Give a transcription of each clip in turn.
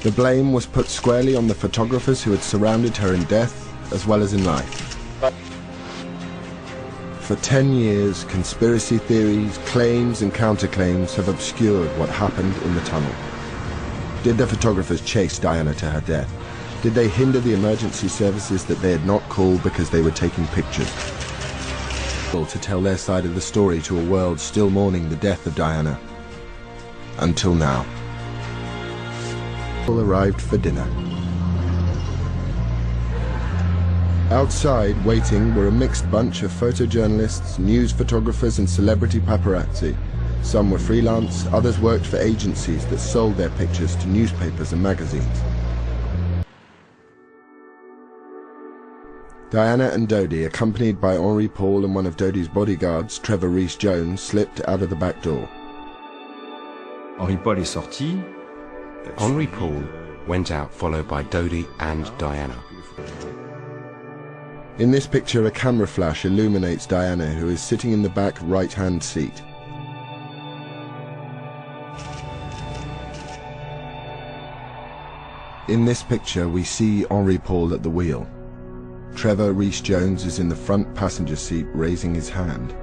The blame was put squarely on the photographers who had surrounded her in death as well as in life. For 10 years, conspiracy theories, claims and counterclaims have obscured what happened in the tunnel. Did the photographers chase Diana to her death? Did they hinder the emergency services that they had not called because they were taking pictures? To tell their side of the story to a world still mourning the death of Diana. Until now. People arrived for dinner. Outside, waiting, were a mixed bunch of photojournalists, news photographers and celebrity paparazzi. Some were freelance, others worked for agencies that sold their pictures to newspapers and magazines. Diana and Dodie, accompanied by Henri Paul and one of Dodie's bodyguards, Trevor Rees-Jones, slipped out of the back door. Henri Paul est sorti. Henri Paul went out, followed by Dodie and Diana. In this picture, a camera flash illuminates Diana, who is sitting in the back right-hand seat. In this picture, we see Henri Paul at the wheel. Trevor Rees-Jones is in the front passenger seat, raising his hand.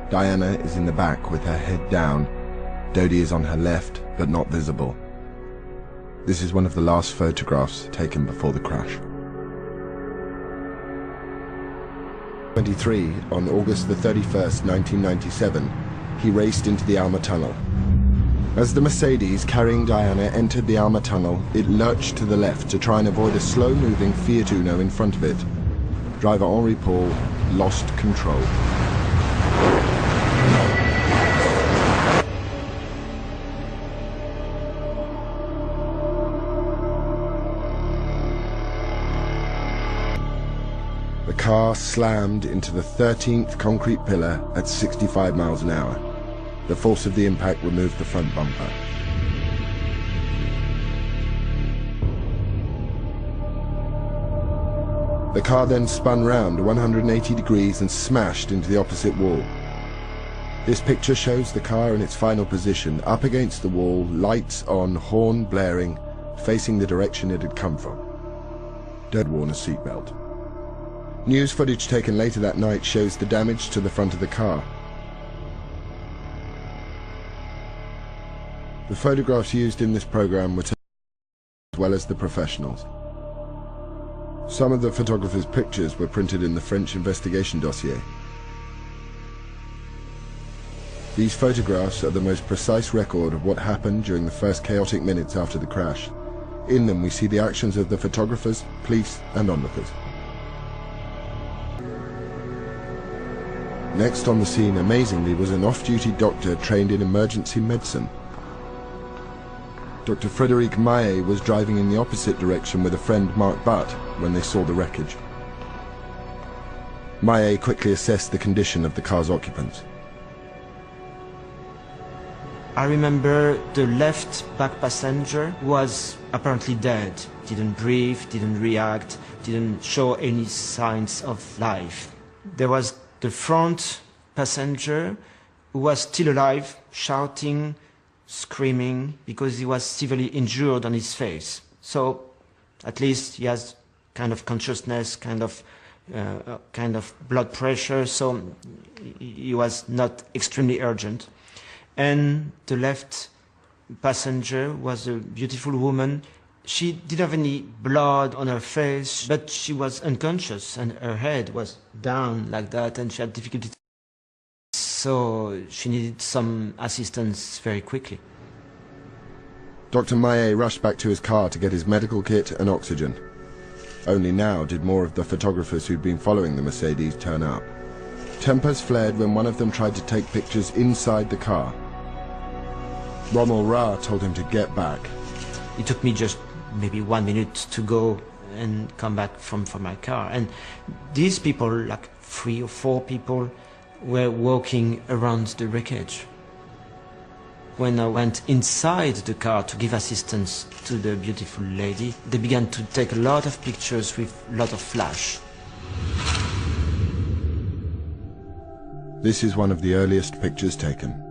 Diana is in the back with her head down. Dodie is on her left, but not visible. This is one of the last photographs taken before the crash. 23, on August the 31st, 1997, he raced into the Alma Tunnel. As the Mercedes carrying Diana entered the Alma Tunnel, it lurched to the left to try and avoid a slow-moving Fiat Uno in front of it. Driver Henri Paul lost control. The car slammed into the 13th concrete pillar at 65 miles an hour. The force of the impact removed the front bumper. The car then spun round 180 degrees and smashed into the opposite wall. This picture shows the car in its final position, up against the wall, lights on, horn blaring, facing the direction it had come from. Dodie worn a seatbelt. News footage taken later that night shows the damage to the front of the car. The photographs used in this program were taken as well as the professionals. Some of the photographers' pictures were printed in the French investigation dossier. These photographs are the most precise record of what happened during the first chaotic minutes after the crash. In them we see the actions of the photographers, police and onlookers. Next on the scene, amazingly, was an off-duty doctor trained in emergency medicine. Dr. Frédéric Maillet was driving in the opposite direction with a friend, Marc Butt, when they saw the wreckage. Maillet quickly assessed the condition of the car's occupants. I remember the left back passenger was apparently dead. Didn't breathe, didn't react, didn't show any signs of life. There was the front passenger who was still alive, shouting, screaming, because he was severely injured on his face. So at least he has kind of consciousness, kind of blood pressure, so he was not extremely urgent. And the left passenger was a beautiful woman. She didn't have any blood on her face, but she was unconscious and her head was down like that and she had difficulty. So she needed some assistance very quickly. Dr. Maillet rushed back to his car to get his medical kit and oxygen. Only now did more of the photographers who'd been following the Mercedes turn up. Tempers flared when one of them tried to take pictures inside the car. Rommel Ra told him to get back. It took me just maybe 1 minute to go and come back from my car. And these people, like 3 or 4 people, were walking around the wreckage. When I went inside the car to give assistance to the beautiful lady, they began to take a lot of pictures with a lot of flash. This is one of the earliest pictures taken.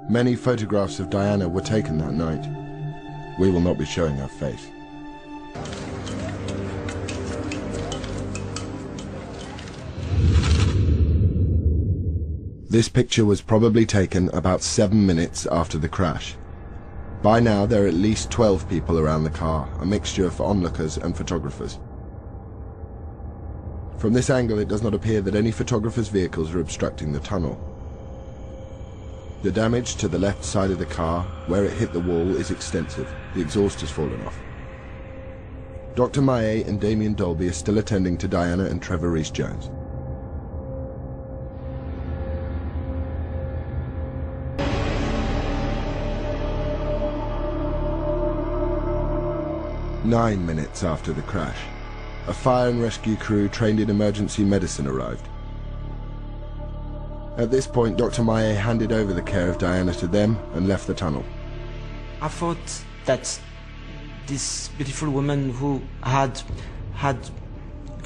Many photographs of Diana were taken that night. We will not be showing her face. This picture was probably taken about 7 minutes after the crash. By now there are at least 12 people around the car, a mixture of onlookers and photographers. From this angle it does not appear that any photographers' vehicles are obstructing the tunnel. The damage to the left side of the car, where it hit the wall, is extensive. The exhaust has fallen off. Dr. Maillet and Damien Dolby are still attending to Diana and Trevor Rees-Jones. Nine minutes after the crash, a fire and rescue crew trained in emergency medicine arrived. At this point, Dr. Maillet handed over the care of Diana to them and left the tunnel. I thought that this beautiful woman who had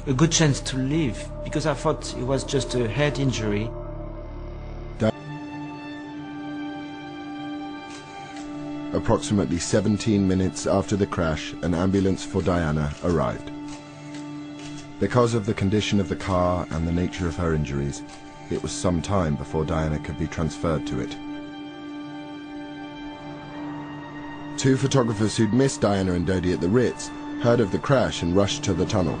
a good chance to live, because I thought it was just a head injury. Approximately 17 minutes after the crash, an ambulance for Diana arrived. Because of the condition of the car and the nature of her injuries, it was some time before Diana could be transferred to it. Two photographers who'd missed Diana and Dodi at the Ritz heard of the crash and rushed to the tunnel.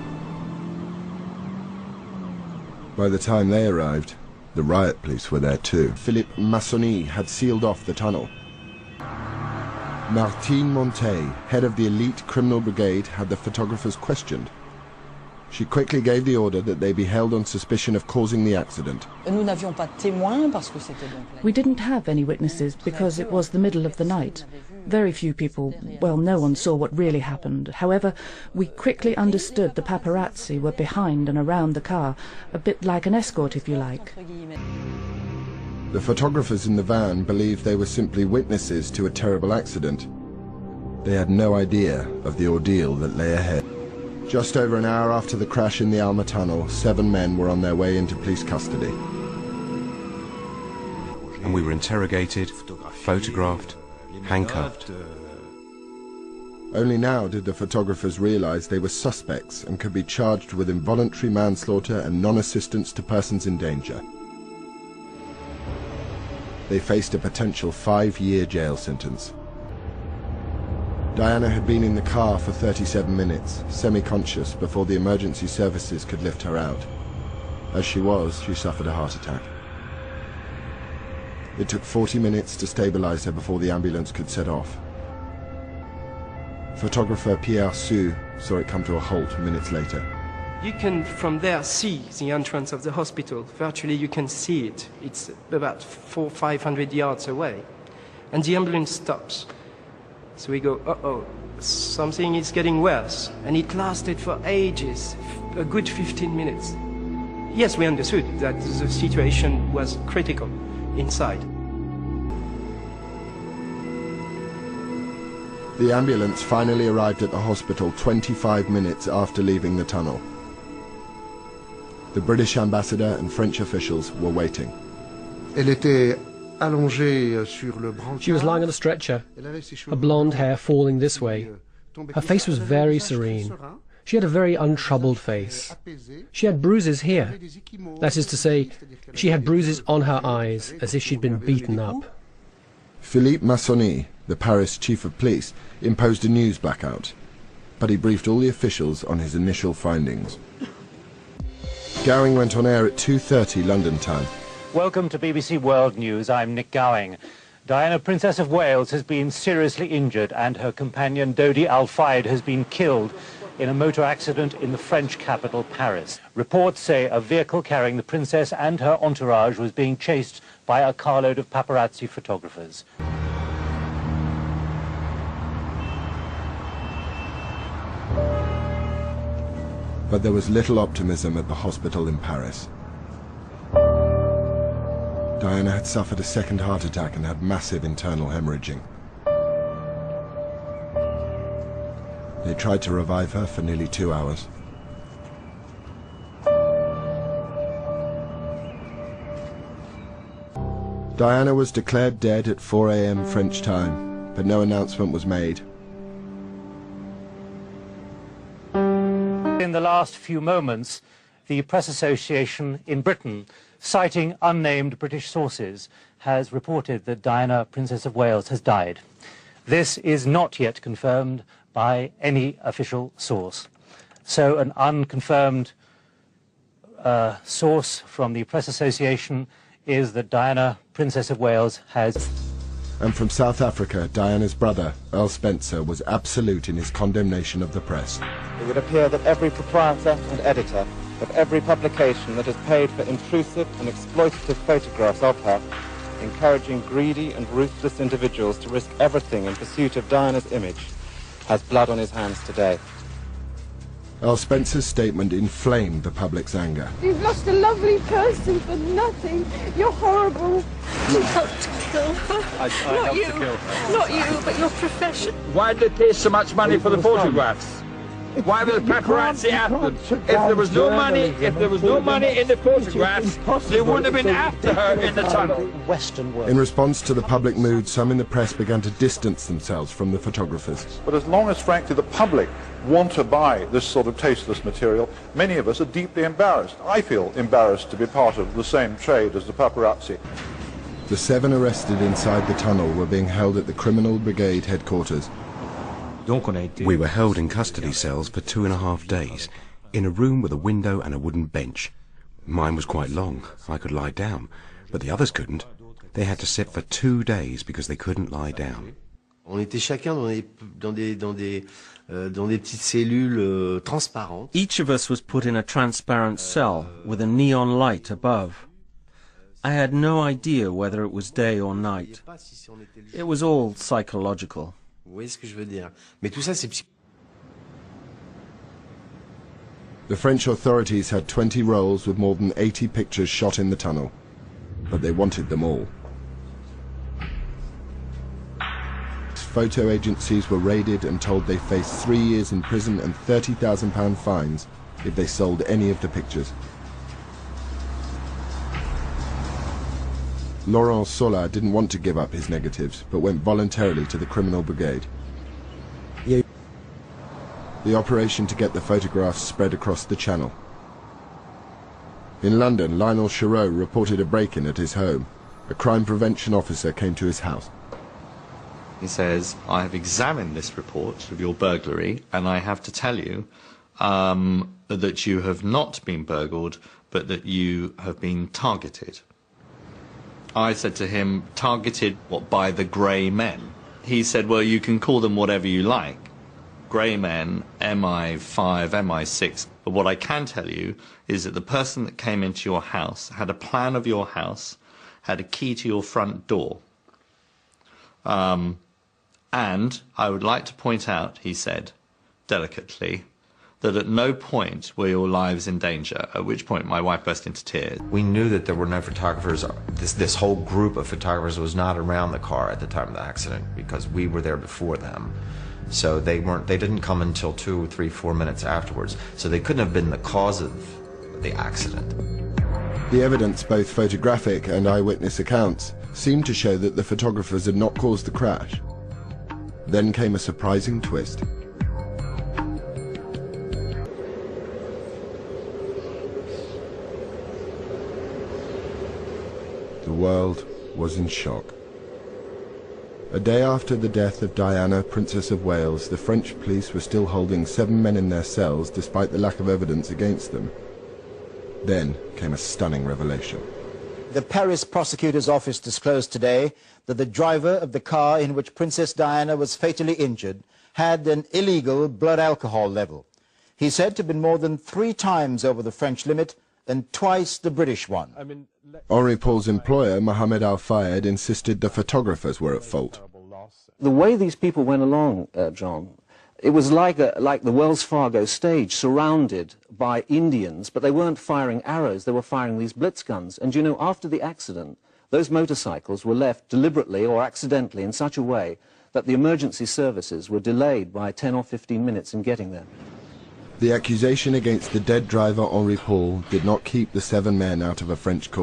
By the time they arrived, the riot police were there too. Philippe Massoni had sealed off the tunnel. Martine Montet, head of the elite criminal brigade, had the photographers questioned. She quickly gave the order that they be held on suspicion of causing the accident. We didn't have any witnesses because it was the middle of the night. Very few people, well, no one saw what really happened. However, we quickly understood the paparazzi were behind and around the car, a bit like an escort, if you like. The photographers in the van believed they were simply witnesses to a terrible accident. They had no idea of the ordeal that lay ahead. Just over an hour after the crash in the Alma tunnel, 7 men were on their way into police custody. And we were interrogated, photographed, handcuffed. Only now did the photographers realize they were suspects and could be charged with involuntary manslaughter and non-assistance to persons in danger. They faced a potential 5-year jail sentence. Diana had been in the car for 37 minutes, semi-conscious, before the emergency services could lift her out. As she was, she suffered a heart attack. It took 40 minutes to stabilize her before the ambulance could set off. Photographer Pierre Sue saw it come to a halt minutes later. You can from there see the entrance of the hospital. Virtually you can see it. It's about 400-500 yards away. And the ambulance stops. So we go, uh-oh, something is getting worse. And it lasted for ages, a good 15 minutes. Yes, we understood that the situation was critical inside. The ambulance finally arrived at the hospital 25 minutes after leaving the tunnel. The British ambassador and French officials were waiting. She was lying on a stretcher, her blonde hair falling this way. Her face was very serene. She had a very untroubled face. She had bruises here. That is to say, she had bruises on her eyes, as if she'd been beaten up. Philippe Massoni, the Paris chief of police, imposed a news blackout, but he briefed all the officials on his initial findings. Gowing went on air at 2:30 London time. Welcome to BBC World News. I'm Nick Gowing. Diana, Princess of Wales, has been seriously injured and her companion Dodi Al-Fayed has been killed in a motor accident in the French capital, Paris. Reports say a vehicle carrying the princess and her entourage was being chased by a carload of paparazzi photographers. But there was little optimism at the hospital in Paris. Diana had suffered a second heart attack and had massive internal hemorrhaging. They tried to revive her for nearly 2 hours. Diana was declared dead at 4 a.m. French time, but no announcement was made, the last few moments, the Press Association in Britain, citing unnamed British sources, has reported that Diana, Princess of Wales, has died. This is not yet confirmed by any official source. So an unconfirmed source from the Press Association is that Diana, Princess of Wales, has... And from South Africa, Diana's brother, Earl Spencer, was absolute in his condemnation of the press. It would appear that every proprietor and editor of every publication that has paid for intrusive and exploitative photographs of her, encouraging greedy and ruthless individuals to risk everything in pursuit of Diana's image, has blood on his hands today. Earl Spencer's statement inflamed the public's anger. You've lost a lovely person for nothing. You're horrible. You helped to kill her. I helped to kill her. Not you, but your profession. Why did they pay so much money for the photographs? Why was paparazzi after them? If there was no money, in the photographs, they wouldn't have been after her in the tunnel. Western world. In response to the public mood, some in the press began to distance themselves from the photographers. But as long as, frankly, the public want to buy this sort of tasteless material, many of us are deeply embarrassed. I feel embarrassed to be part of the same trade as the paparazzi. The 7 arrested inside the tunnel were being held at the Criminal Brigade headquarters. We were held in custody cells for 2.5 days, in a room with a window and a wooden bench. Mine was quite long. I could lie down, but the others couldn't. They had to sit for 2 days because they couldn't lie down. Each of us was put in a transparent cell with a neon light above. I had no idea whether it was day or night. It was all psychological. The French authorities had 20 rolls with more than 80 pictures shot in the tunnel, but they wanted them all. Photo agencies were raided and told they faced 3 years in prison and £30,000 fines if they sold any of the pictures. Laurent Sola didn't want to give up his negatives, but went voluntarily to the Criminal Brigade. The operation to get the photographs spread across the channel. In London, Lionel Chereau reported a break-in at his home. A crime prevention officer came to his house. He says, I have examined this report of your burglary, and I have to tell you that you have not been burgled, but that you have been targeted. I said to him, targeted what, by the grey men? He said, well, you can call them whatever you like. Grey men, MI5, MI6. But what I can tell you is that the person that came into your house had a plan of your house, had a key to your front door. And I would like to point out, he said, delicately, that at no point were your lives in danger, at which point my wife burst into tears. We knew that there were no photographers. This whole group of photographers was not around the car at the time of the accident because we were there before them. So they didn't come until 2, 3, 4 minutes afterwards. So they couldn't have been the cause of the accident. The evidence, both photographic and eyewitness accounts, seemed to show that the photographers had not caused the crash. Then came a surprising twist. The world was in shock. A day after the death of Diana, Princess of Wales, the French police were still holding 7 men in their cells despite the lack of evidence against them. Then came a stunning revelation. The Paris prosecutor's office disclosed today that the driver of the car in which Princess Diana was fatally injured had an illegal blood alcohol level. He's said to have been more than 3 times over the French limit and twice the British one. Henri Paul's employer, Mohamed Al-Fayed, insisted the photographers were at fault. The way these people went along, John, it was like the Wells Fargo stage surrounded by Indians, but they weren't firing arrows, they were firing these blitz guns. And you know, after the accident, those motorcycles were left deliberately or accidentally in such a way that the emergency services were delayed by 10 or 15 minutes in getting there. The accusation against the dead driver Henri Paul did not keep the 7 men out of a French court.